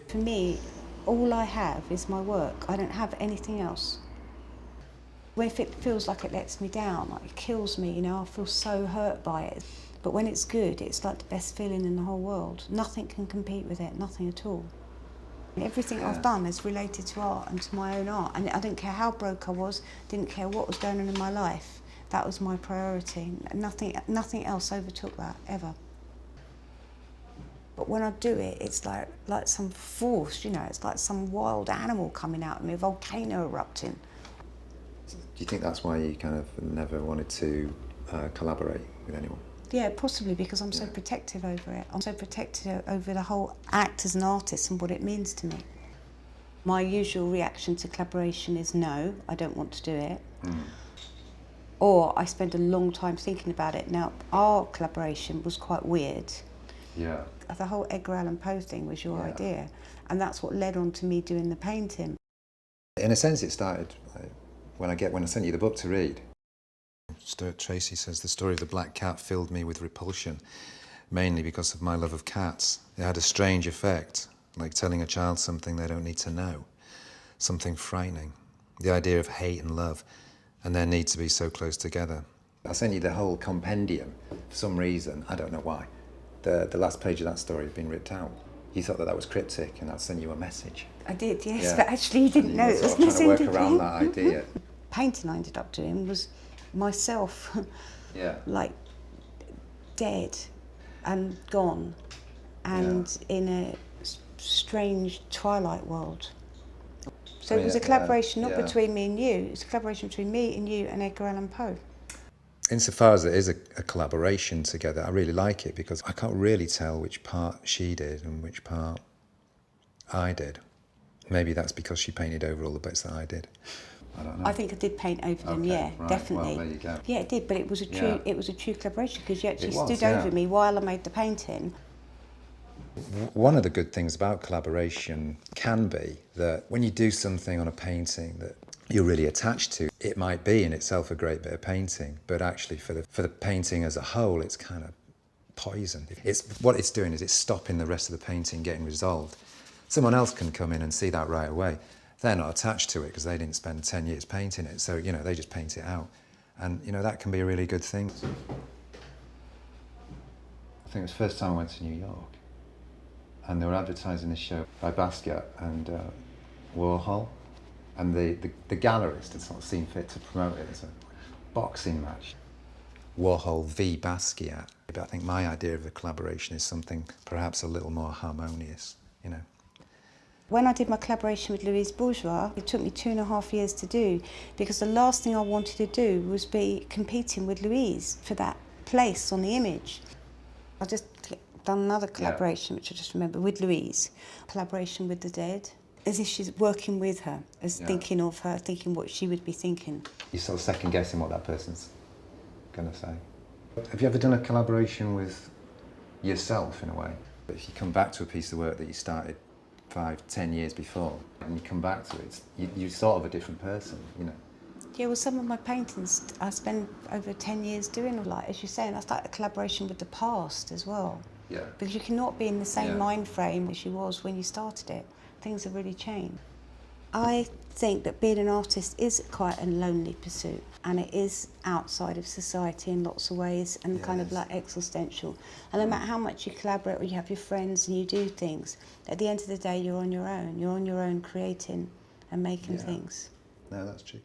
For me, all I have is my work. I don't have anything else. If it feels like it lets me down, like it kills me, you know, I feel so hurt by it. But when it's good, it's like the best feeling in the whole world. Nothing can compete with it, nothing at all. Everything I've done is related to art and to my own art. And I didn't care how broke I was, didn't care what was going on in my life. That was my priority. Nothing else overtook that, ever. But when I do it, it's like some force, you know, it's like some wild animal coming out of me, a volcano erupting. Do you think that's why you kind of never wanted to collaborate with anyone? Yeah, possibly because I'm so protective over it. I'm so protective over the whole act as an artist and what it means to me. My usual reaction to collaboration is no, I don't want to do it. Or I spend a long time thinking about it. Now, our collaboration was quite weird. Yeah. The whole Edgar Allan Poe thing was your idea, and that's what led on to me doing the painting. In a sense, it started when I sent you the book to read. Stuart Tracy says, the story of the black cat filled me with repulsion, mainly because of my love of cats. It had a strange effect, like telling a child something they don't need to know, something frightening, the idea of hate and love, and their need to be so close together. I sent you the whole compendium for some reason, I don't know why. The last page of that story had been ripped out. You thought that was cryptic and I'd send you a message. I did, yes, but actually you didn't know it was trying to work missing, around that idea. Painting I ended up doing was myself, like dead and gone and in a strange twilight world. So it was a collaboration not between me and you, it was a collaboration between me and you and Edgar Allan Poe. Insofar as it is a collaboration together, I really like it because I can't really tell which part she did and which part I did. Maybe that's because she painted over all the bits that I did. I don't know. I think I did paint over them, definitely. Well, there you go. Yeah, it did, but it was a true collaboration because you actually stood yeah. over me while I made the painting. One of the good things about collaboration can be that when you do something on a painting that you're really attached to, it might be in itself a great bit of painting, but actually for the painting as a whole, it's kind of poison. What it's doing is it's stopping the rest of the painting getting resolved. Someone else can come in and see that right away. They're not attached to it because they didn't spend 10 years painting it, so you know they just paint it out, and you know that can be a really good thing. I think it was the first time I went to New York, and they were advertising this show by Basquiat and Warhol, and the gallerist had sort of seen fit to promote it as a boxing match. Warhol v Basquiat. But I think my idea of a collaboration is something perhaps a little more harmonious, you know. When I did my collaboration with Louise Bourgeois, it took me 2.5 years to do because the last thing I wanted to do was be competing with Louise for that place on the image. I just done another collaboration, which I just remember, with Louise. Collaboration with the dead, as if she's working with her, as thinking of her, thinking what she would be thinking. You're sort of second guessing what that person's going to say. Have you ever done a collaboration with yourself in a way? If you come back to a piece of work that you started 5-10 years before, and you come back to it, you're sort of a different person, you know. Yeah, well, some of my paintings I spent over 10 years doing, like as you say, and that's like a collaboration with the past as well. Yeah. Because you cannot be in the same mind frame as you was when you started it. Things have really changed. I think that being an artist is quite a lonely pursuit, and it is outside of society in lots of ways and kind of like existential. And no matter how much you collaborate or you have your friends and you do things, at the end of the day you're on your own. You're on your own creating and making things. No, that's true.